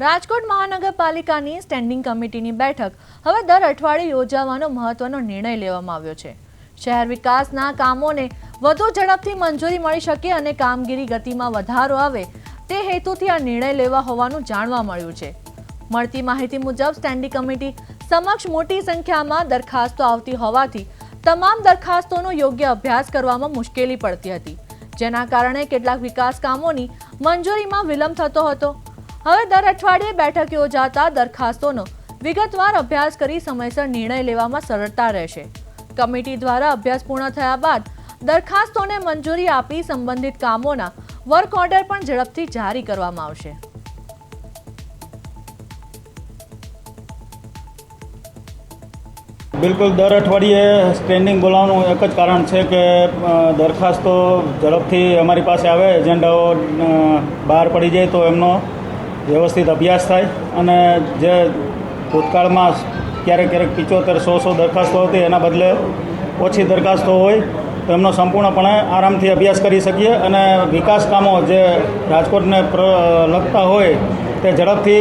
રાજકોટ મહાનગરપાલિકાની સ્ટેન્ડિંગ કમિટીની બેઠક હવે દર અઠવાડિયે યોજાવાનો મહત્વનો નિર્ણય લેવામાં આવ્યો છે। શહેર વિકાસના કામોને વધુ ઝડપથી મંજૂરી મળી શકે અને કામગીરી ગતિમાં વધારો આવે તે હેતુથી આ નિર્ણય લેવા હોવાનું જાણવા મળ્યું છે। મળતી માહિતી મુજબ સ્ટેન્ડિંગ કમિટી સમક્ષ મોટી સંખ્યામાં દરખાસ્તો આવતી હોવાથી તમામ દરખાસ્તોનો યોગ્ય અભ્યાસ કરવામાં મુશ્કેલી પડતી હતી, જેના કારણે કેટલાક વિકાસ કામોની મંજૂરીમાં વિલંબ થતો હતો। હવે દર અઠવાડિયે બેઠક યોજાતા દરખાસ્તોનો વિગતવાર અભ્યાસ કરી સમયસર નિર્ણય લેવામાં સરળતા રહેશે। કમિટી દ્વારા અભ્યાસ પૂર્ણ થયા બાદ દરખાસ્તોને મંજૂરી આપી સંબંધિત કામોના વર્ક ઓર્ડર પણ ઝડપથી જારી કરવામાં આવશે। બિલકુલ દર અઠવાડિયે સ્ટેન્ડિંગ બોલાવવાનું એક જ કારણ છે કે દરખાસ્તો ઝડપથી અમારી પાસે આવે, એજન્ડાઓ બહાર પડી જાય તો એમનો વ્યવસ્થિત અભ્યાસ થાય અને જે ભૂતકાળમાં ક્યારેક 75-100 દરખાસ્તો હતી એના બદલે ઓછી દરખાસ્તો હોય તો એમનો સંપૂર્ણપણે આરામથી અભ્યાસ કરી શકીએ અને વિકાસ કામો જે રાજકોટને લગતા હોય તે ઝડપથી